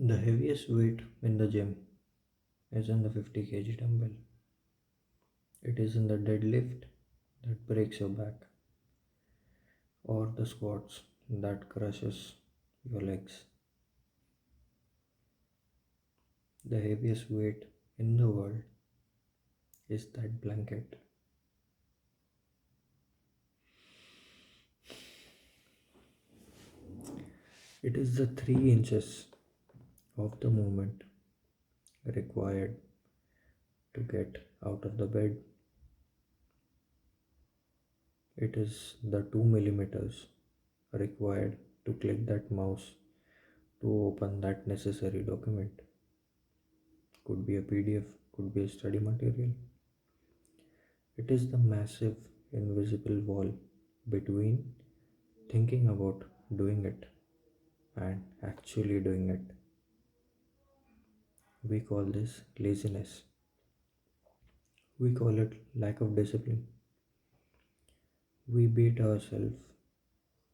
The heaviest weight in the gym isn't the 50 kg dumbbell. It isn't the deadlift that breaks your back or the squats that crushes your legs. The heaviest weight in the world is that blanket. It is the 3 inches of the movement required to get out of the bed. It is the 2 millimeters required to click that mouse to open that necessary document. Could be a PDF, could be a study material. It is the massive invisible wall between thinking about doing it and actually doing it. We call this laziness. We call it lack of discipline. We beat ourselves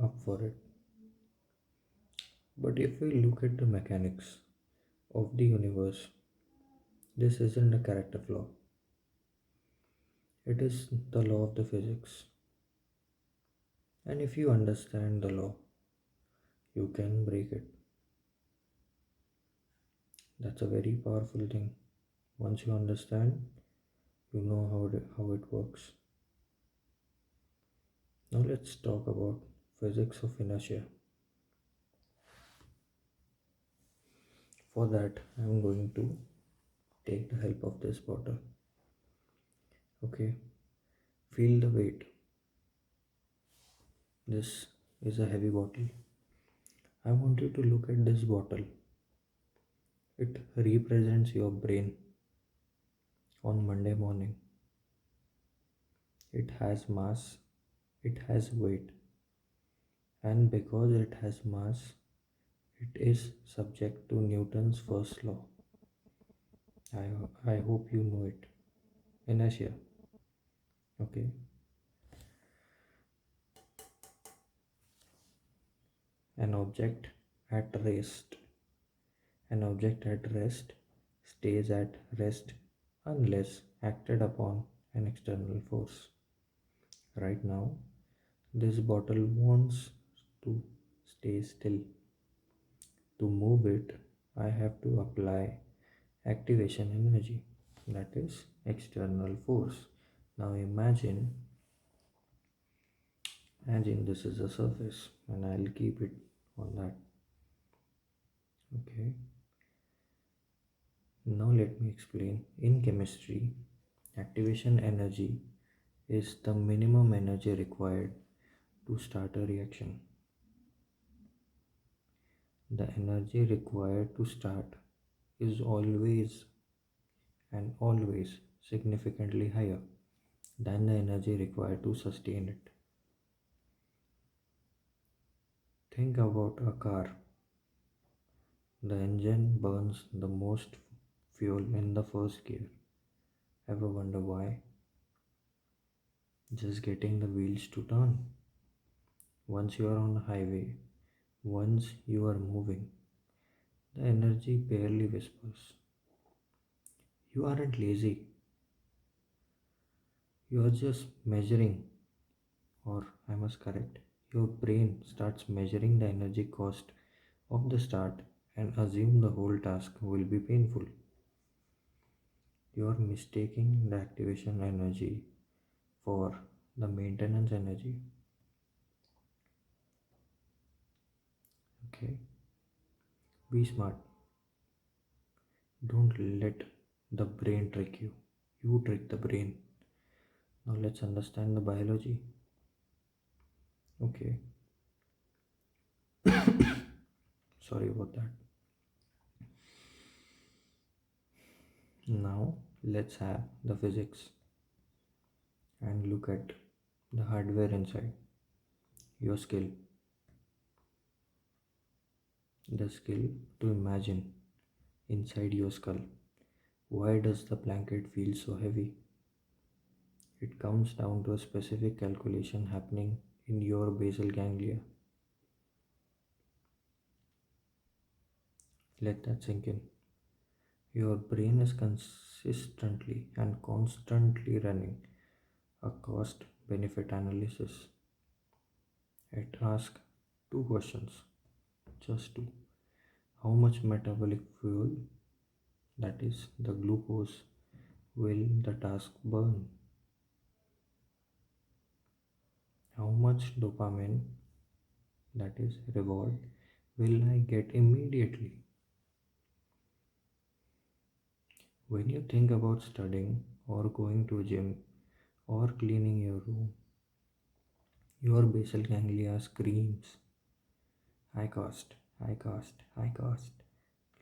up for it. But if we look at the mechanics of the universe, this isn't a character flaw. It is the law of the physics. And if you understand the law, you can break it. That's a very powerful thing. Once you understand, you know how it works. Now let's talk about physics of inertia. For that, I'm going to take the help of this bottle. Okay, feel the weight. This is a heavy bottle. I want you to look at this bottle. It represents your brain on Monday morning. It has mass, it has weight, and because it has mass, it is subject to Newton's first law. I hope you know it. Inertia. Okay. An object at rest. An object at rest stays at rest unless acted upon an external force. Right now, this bottle wants to stay still. To move it, I have to apply activation energy, that is external force. Now imagine this is a surface and I'll keep it on that. Okay. Now let me explain. In chemistry, activation energy is the minimum energy required to start a reaction. The energy required to start is always and always significantly higher than the energy required to sustain it. Think about a car. The engine burns the most fuel in the first gear. Ever wonder why? Just getting the wheels to turn. Once you are on the highway, once you are moving, the energy barely whispers. You aren't lazy. You are just measuring, or I must correct, your brain starts measuring the energy cost of the start and assume the whole task will be painful. You are mistaking the activation energy for the maintenance energy. Okay, be smart. Don't let the brain trick you. You trick the brain. Now let's understand the biology. Okay, sorry about that. Now let's have the physics and look at the hardware inside your skill. The skill to imagine inside your skull. Why does the blanket feel so heavy? It comes down to a specific calculation happening in your basal ganglia. Let that sink in. Your brain is consistently and constantly running a cost benefit analysis. It asks two questions, just two. How much metabolic fuel, that is the glucose, will the task burn? How much dopamine, that is reward, will I get immediately? When you think about studying or going to gym or cleaning your room, your basal ganglia screams, high cost, high cost, high cost,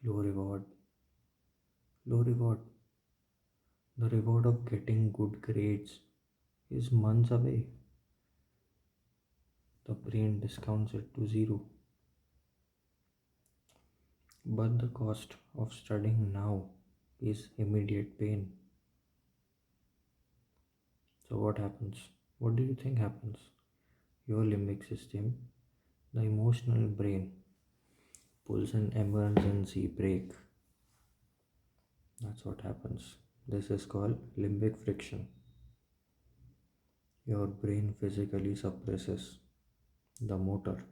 low reward, low reward. The reward of getting good grades is months away. The brain discounts it to zero. But the cost of studying now is immediate pain. So, what happens? What do you think happens? Your limbic system, the emotional brain, pulls an emergency brake. That's what happens. This is called limbic friction. Your brain physically suppresses the motor.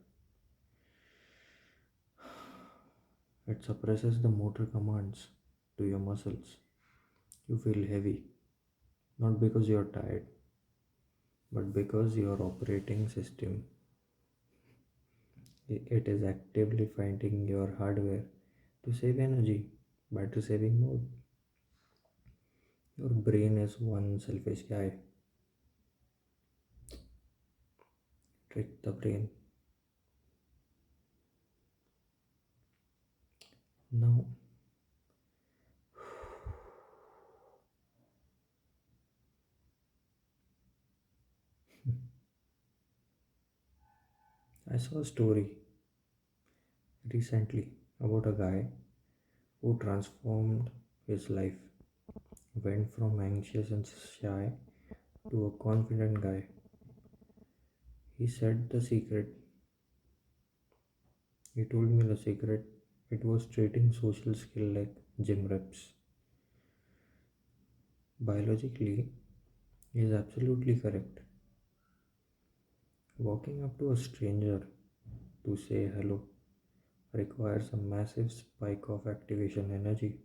It suppresses the motor commands to your muscles. You feel heavy, not because you're tired, but because your operating system, it is actively fighting your hardware to save energy. Battery saving mode. Your brain is one selfish guy. Trick the brain. Now, I saw a story recently about a guy who transformed his life, went from anxious and shy to a confident guy. He said the secret, he told me the secret, it was treating social skill like gym reps. Biologically, he is absolutely correct. Walking up to a stranger to say hello requires a massive spike of activation energy.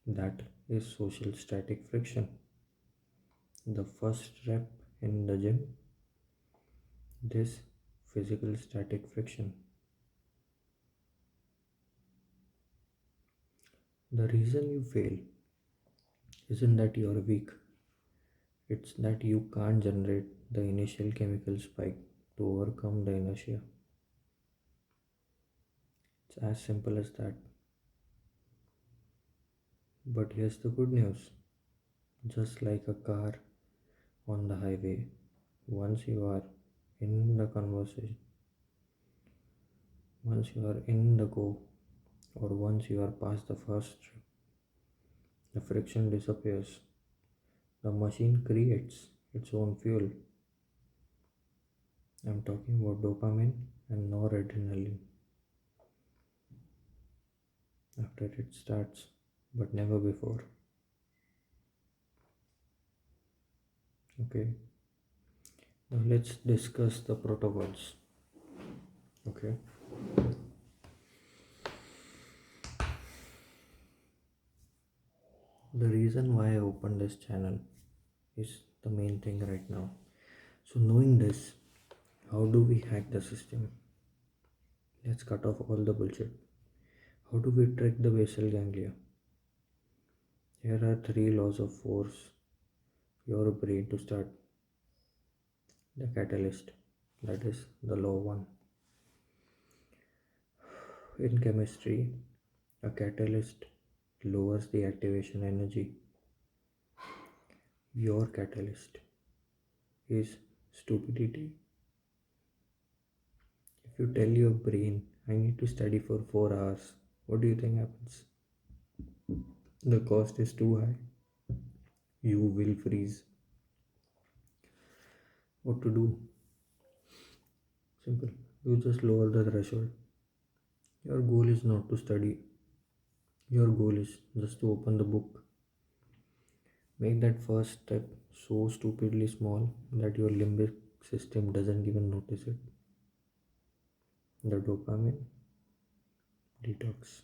That is social static friction. The first rep in the gym, this physical static friction. The reason you fail isn't that you're weak, it's that you can't generate the initial chemical spike to overcome the inertia. It's as simple as that. But here's the good news, just like a car on the highway, once you are in the conversation, once you are in the go, or once you are past the first trip, the friction disappears. The machine creates its own fuel. I'm talking about dopamine and noradrenaline after it starts, but never before. Okay, now let's discuss the protocols. Okay, the reason why I opened this channel is the main thing right now. So, knowing this, how do we hack the system? Let's cut off all the bullshit. How do we trick the basal ganglia? Here are three laws of force your brain to start. The catalyst, that is the law 1. In chemistry, a catalyst lowers the activation energy. Your catalyst is stupidity. If you tell your brain, I need to study for 4 hours, what do you think happens? The cost is too high. You will freeze. What to do? Simple. You just lower the threshold. Your goal is not to study, your goal is just to open the book. Make that first step so stupidly small that your limbic system doesn't even notice it. The dopamine detox.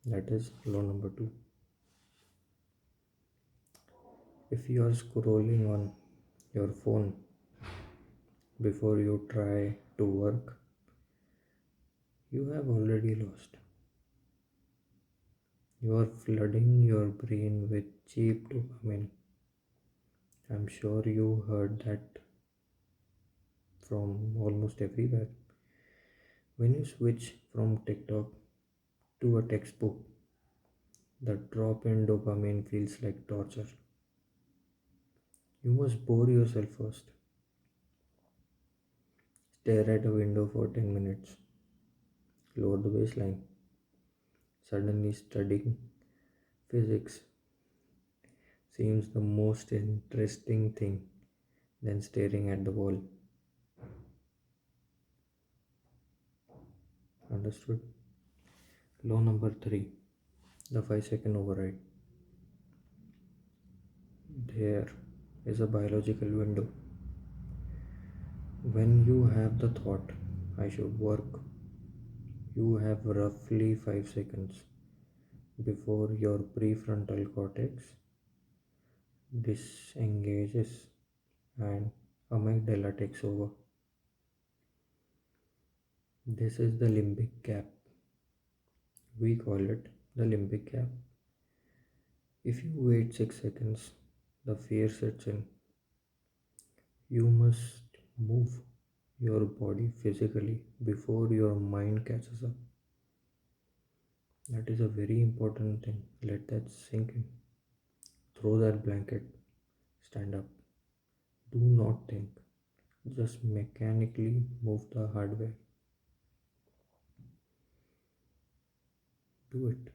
That is law number two. If you are scrolling on your phone before you try to work, you have already lost. You are flooding your brain with cheap dopamine. I'm sure you heard that from almost everywhere. When you switch from TikTok to a textbook, the drop in dopamine feels like torture. You must bore yourself first. Stare at a window for 10 minutes. Lower the baseline. Suddenly, studying physics seems the most interesting thing than staring at the wall. Understood? Law number three, the 5-second override. There is a biological window. When you have the thought, I should work, you have roughly 5 seconds before your prefrontal cortex disengages and amygdala takes over. This is the limbic gap. We call it the limbic gap. If you wait 6 seconds, the fear sets in. You must move your body physically before your mind catches up. That is a very important thing. Let that sink in. Throw that blanket. Stand up. Do not think. Just mechanically move the hardware. Do it.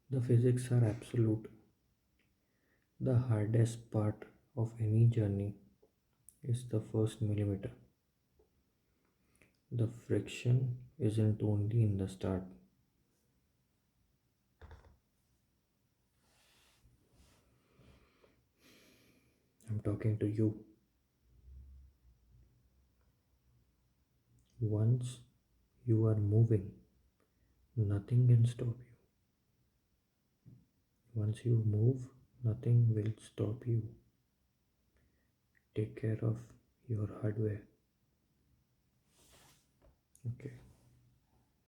The physics are absolute. The hardest part of any journey is the first millimeter. The friction isn't only in the start. I'm talking to you. Once you are moving, nothing can stop you. Once you move, nothing will stop you. Take care of your hardware. Okay.